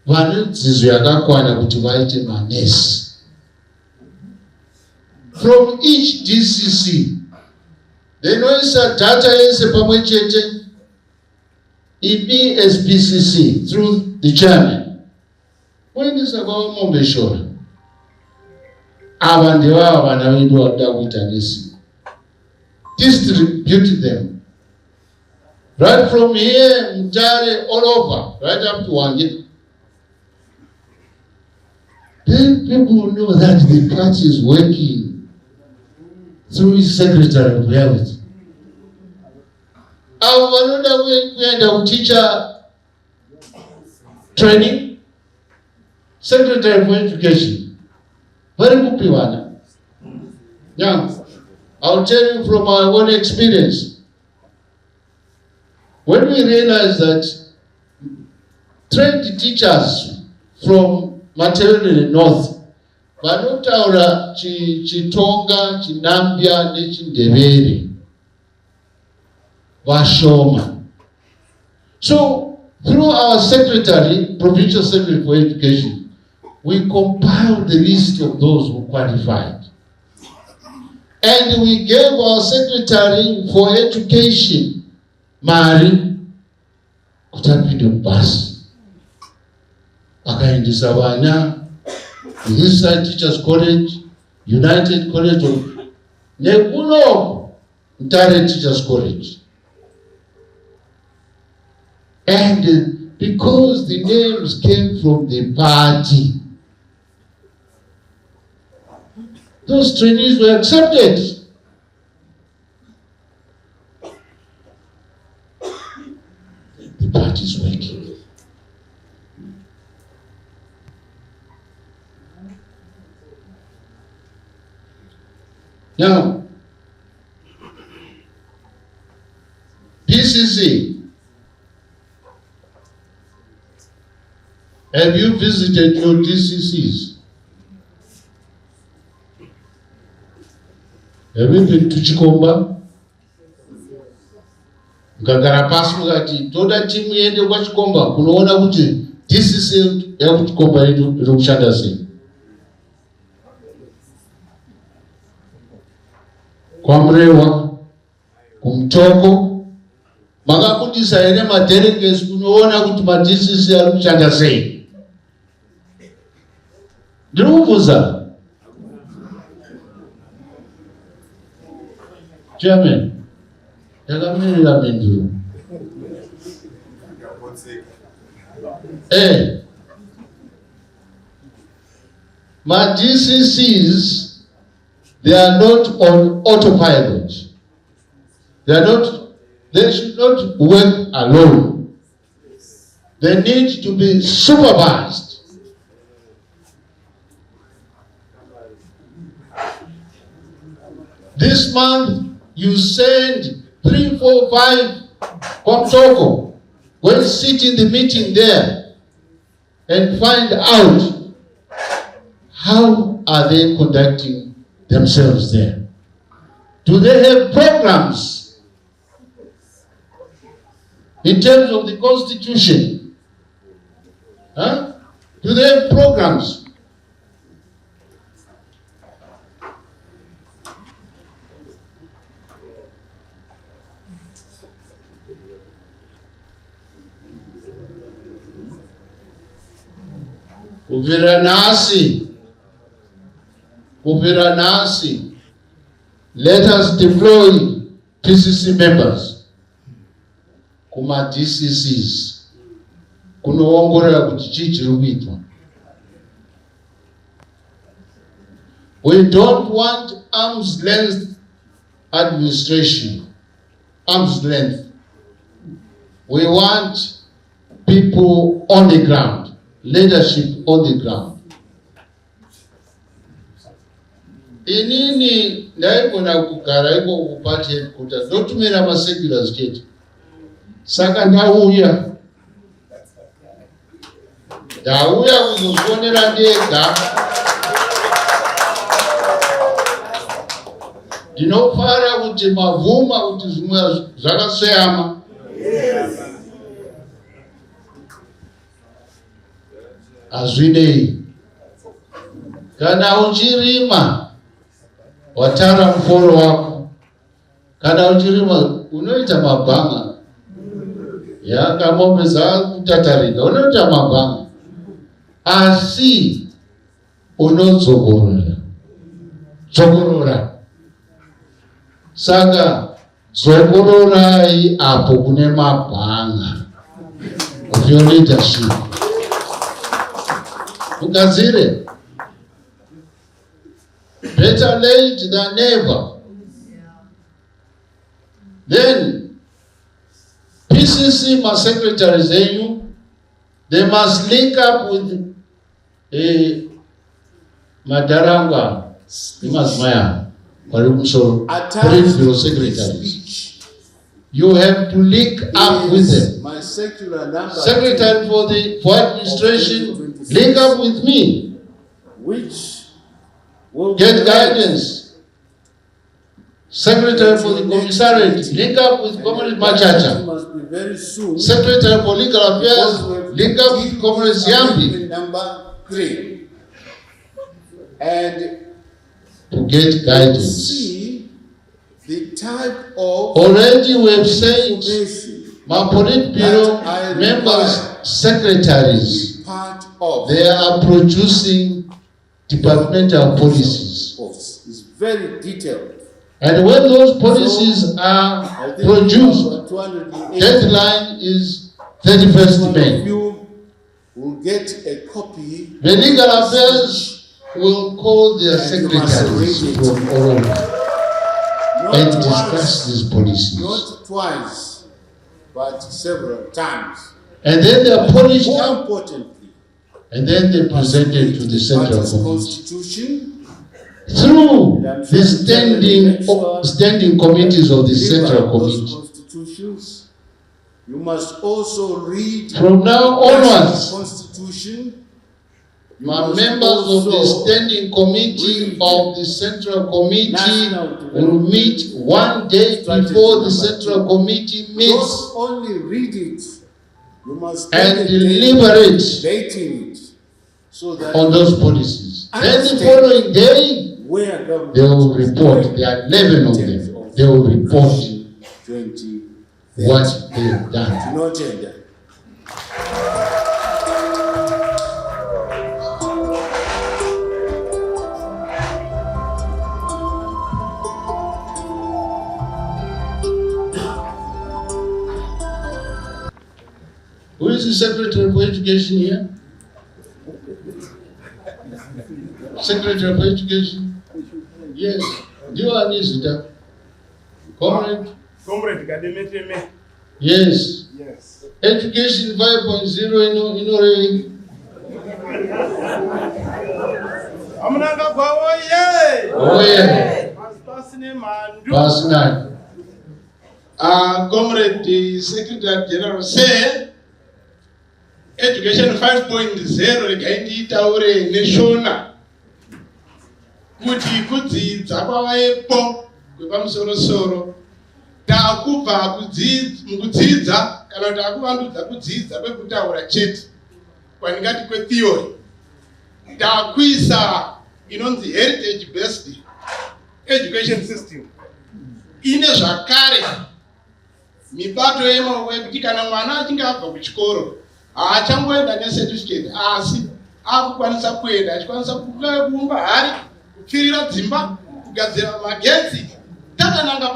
Speaker 1: vane dzidzo yakakwana kuti vaite manesi. From each DCC denoisa data yese pamwe chete ibi as PCC through the chairman. Kuendesa kwa mombe shora ava ndivava vana vedu vakuda kuita nesi. distribute them. Right from here, Mutare, all over, right up to Wangi. Then people know that the party is working through his secretary of health. Another way we end up teacher training, secretary for education. Very good people. Yeah, I'll tell you from my own experience. When we realized that trained teachers from Material North, vanotaura Chitonga, Chinambia, nechindevere, vashoma. So through our secretary, provincial secretary for education, we compiled the list of those who qualified. And we gave our secretary for education mari kutapinda bus akaendesa vana Hillside Teachers College, United College of nekuno Mutare Teachers College. And because the names came from the party, those trainees were accepted. The party is working. Now, PCC, have you visited your DCCs? Have you been to Chikomba? Mkagara pasi mukati toda timu yende kwa Chikomba kunoona kuti DCC ya Chikomba yetu inokushanda sei. Kwa Mrewa, kumtoko, makafundisa ere madelegates kunoona kuti ma DCC ari kushanda sei. Ndikubuza. Chairman, yakamirira menduro. My DCCs, they are not on autopilot. They should not work alone. They need to be supervised. This month, you send 3, 4, 5 Komtoko. Go sit in the meeting there and find out how are they conducting themselves there. Do they have programs in terms of the Constitution? Do they have programs? Kuviranasi. Let us deploy PCC members kuma DCCs kunoongorera kuti chii chiri kuitwa. We don't want arm's length administration. Arm's length. We want people on the ground, leadership on the ground. Inini ndaigona kugara iko kupati headquarters ndotumira masecular state. Saka ndauya kuzozvionera ndega. Ndinofara kuti mavhuma kuti zvimwe zvakasiyama. Azvinei. Kana uchirima watara mforo wako. Kana uchirima unoita mabanga. Yanga mombe za kutatarika unoita mabanga. Asi unodzogorora. Saka zokororai apo kune mabhanga of your leadership. Mugadzire. Better late than never. Then PCC must secretary Zanu, they must link up with Madaranga, Maya, peripheral secretaries. You have to link up with them.
Speaker 5: My secular number
Speaker 1: Secretary for administration, link up with me.
Speaker 5: which will
Speaker 1: Get guidance. Secretary for the commissariat, link up with Comrade Machacha.
Speaker 5: must be very soon.
Speaker 1: Secretary for legal affairs, link up with Comrade Yambi.
Speaker 5: Number 3. And
Speaker 1: To get guidance.
Speaker 5: see the type of
Speaker 1: Already we have said,
Speaker 5: information
Speaker 1: my Politburo members, secretaries,
Speaker 5: part of
Speaker 1: they are producing departmental policies.
Speaker 5: force is very detailed.
Speaker 1: And when those policies are
Speaker 5: I think
Speaker 1: produced,
Speaker 5: about 280
Speaker 1: deadline is 31st
Speaker 5: one of
Speaker 1: May.
Speaker 5: you will get a copy.
Speaker 1: The legal affairs will call their
Speaker 5: And you must
Speaker 1: secretaries
Speaker 5: read it.
Speaker 1: from all over
Speaker 5: Not
Speaker 1: and
Speaker 5: once,
Speaker 1: discuss these policies.
Speaker 5: not twice, but several times.
Speaker 1: And then they are polished
Speaker 5: More
Speaker 1: up,
Speaker 5: importantly,
Speaker 1: and then they present it to the Central
Speaker 5: party's
Speaker 1: Committee.
Speaker 5: constitution
Speaker 1: Through the standing committees of the Central
Speaker 5: those
Speaker 1: Committee.
Speaker 5: constitutions. You must also read
Speaker 1: From now onwards,
Speaker 5: constitution. You
Speaker 1: my
Speaker 5: must
Speaker 1: members of the
Speaker 5: also
Speaker 1: standing committee of the Central Committee
Speaker 5: National
Speaker 1: will meet one day before the Central Committee
Speaker 5: not
Speaker 1: meets
Speaker 5: only read it, you must
Speaker 1: and
Speaker 5: take a date,
Speaker 1: deliberate
Speaker 5: dating it, so that
Speaker 1: on those policies. Then the
Speaker 5: Understand.
Speaker 1: following day,
Speaker 5: where government
Speaker 1: they will report. There are 11 of them. They will report
Speaker 5: 20
Speaker 1: what they have done.
Speaker 5: no gender.
Speaker 1: Who is the Secretary for Education here? Secretary for Education? Yes. You are Nizita. Comrade?
Speaker 2: Comrade Kademeteme.
Speaker 1: Yes.
Speaker 2: Yes.
Speaker 1: Education 5.0 in Norway.
Speaker 2: Amunanga kwawo ye.
Speaker 1: Oh yeah.
Speaker 2: Pasine mandu.
Speaker 1: Verse 9.
Speaker 6: Comrade the Secretary General said, Education 5.0 rikainditaure neshona kuti kudzidza kwavaepo kwepamusoro-soro takubva mukudzidza kana kuti takuvandudza kudzidza kwekutaura chete kwatingati kwetheory takuisa inonzi heritage based education system ine zvakare mibato yemaoko yekuti kana mwana achinge abva kuchikoro haachangoenda necertificate asi akukwanisa kuenda achikwanisa kuumba hari kupfirira dzimba kugadzira magetsi takananga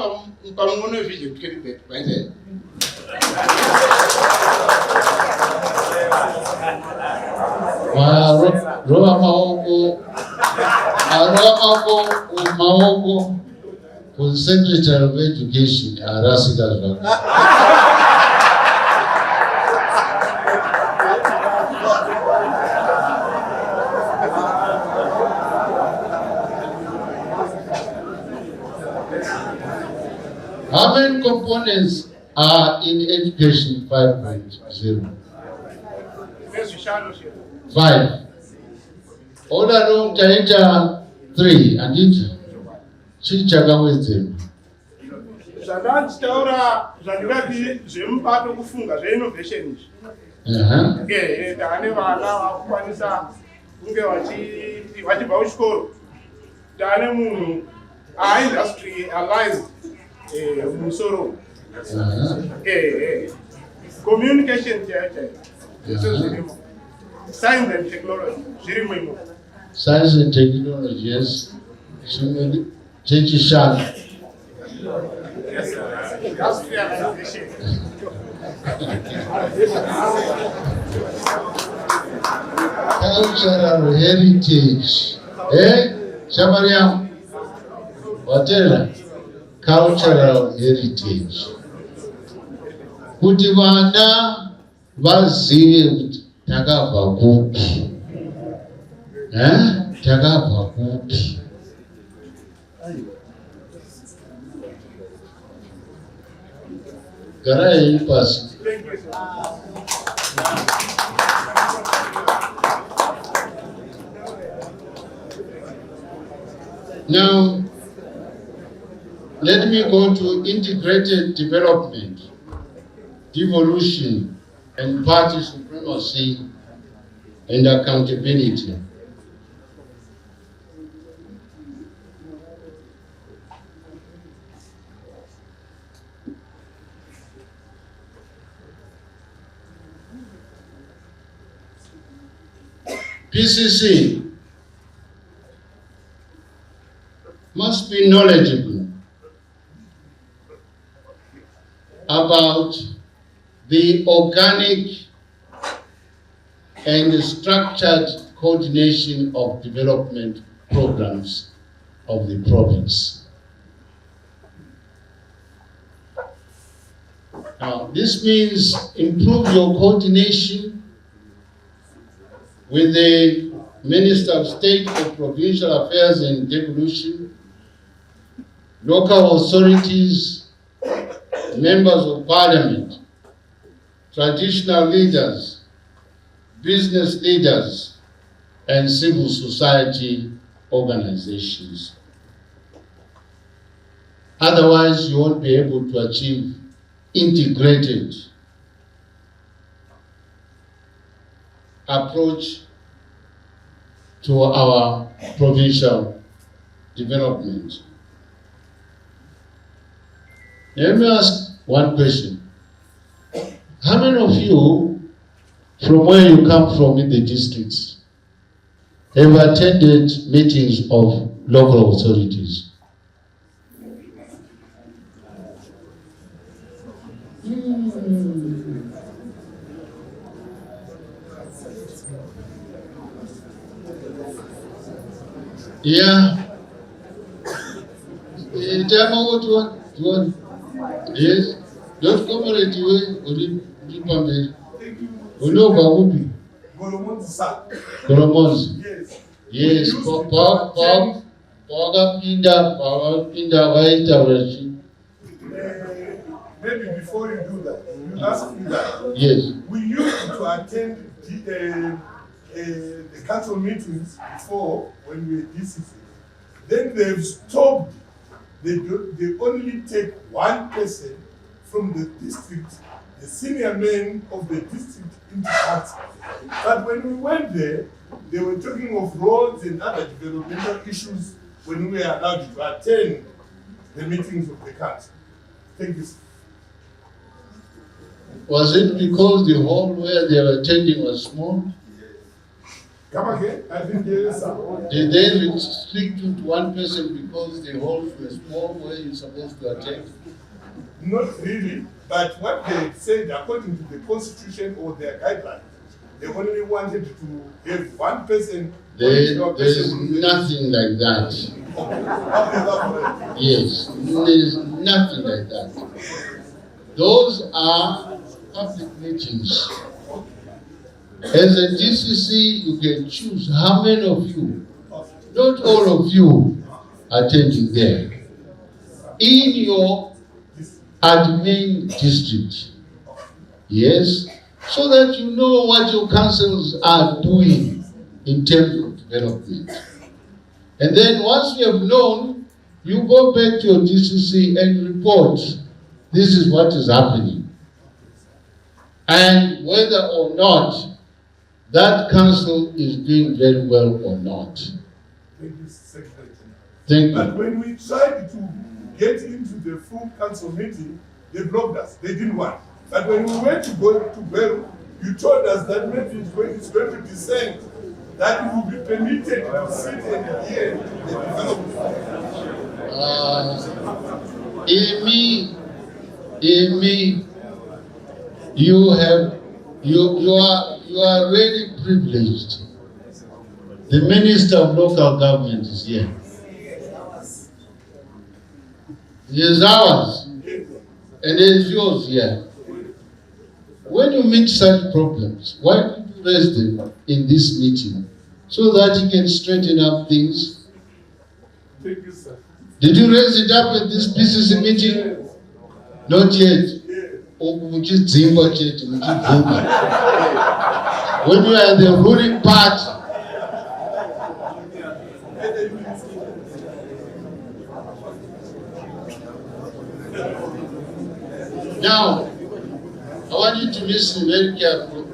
Speaker 6: pamuono vision 2030
Speaker 1: Rova maoko for the Secretary of Education arasika zvako. How many components are in Education 5.0? 5. Order room taita 3 and it chichakawedzera.
Speaker 2: Zvandachitaura zvandingati zvemubato kufunga zveinnovation izvi. Taane vana vakukwanisa kunge vachibva kuchikoro. Taane munhu industrialized musoro. Communication chaiyo. Science and technology zvirimo imo.
Speaker 1: Science and technology, yes. Chechishanu.
Speaker 2: Yes, sir. Industrialization.
Speaker 1: Cultural heritage. Shamariam, whatever. Cultural heritage. Kuti vana vazive kuti takabva kupi. Takabva kupi. Garai pasi. Now, let me go to integrated development, devolution, and party supremacy and accountability. PCC must be knowledgeable about the organic and structured coordination of development programs of the province. Now, this means improve your coordination with the Minister of State for Provincial Affairs and Devolution, local authorities, members of parliament, traditional leaders, business leaders, and civil society organizations. Otherwise, you won't be able to achieve integrated approach to our provincial development. Let me ask one question. How many of you, from where you come from in the districts, have attended meetings of local authorities? Yeah. Yes. Don't cooperate with Pambe. Goromonzi. Yes.
Speaker 7: Maybe before you do that, you ask me that.
Speaker 1: Yes.
Speaker 7: We used to attend the council meetings before when we were DCC. Then they've stopped. They only take one person from the district, the senior man of the district, into council. But when we went there, they were talking of roads and other developmental issues when we were allowed to attend the meetings of the council. Thank you.
Speaker 1: Was it because the hall where they were attending was small?
Speaker 7: Come again? I think there is some.
Speaker 1: Did they restrict you to one person because the halls were small where you're supposed to attend?
Speaker 7: Not really, but what they said according to the constitution or their guidelines, they only wanted to have one person.
Speaker 1: There's nothing like that. Yes, there's nothing like that. Those are public meetings. As a DCC, you can choose how many of you, not all of you, attending there. In your admin district. Yes, so that you know what your councils are doing in terms of development. And then once you have known, you go back to your DCC and report, this is what is happening. And whether or not that council is doing very well or not.
Speaker 7: Thank you, Secretary.
Speaker 1: Thank you.
Speaker 7: But when we tried to get into the full council meeting, they blocked us. They didn't want. But when we went to go to Beru, you told us that maybe it's going to descend, that it will be permitted to sit and hear the development.
Speaker 1: Amy, you are really privileged. The Minister of Local Government is here. He is ours, and it is yours here. When you meet such problems, why don't you raise them in this meeting so that you can straighten up things?
Speaker 7: Thank you, sir.
Speaker 1: Did you raise it up at this PCC meeting? Not yet. When you are the ruling party, now I want you to listen very carefully.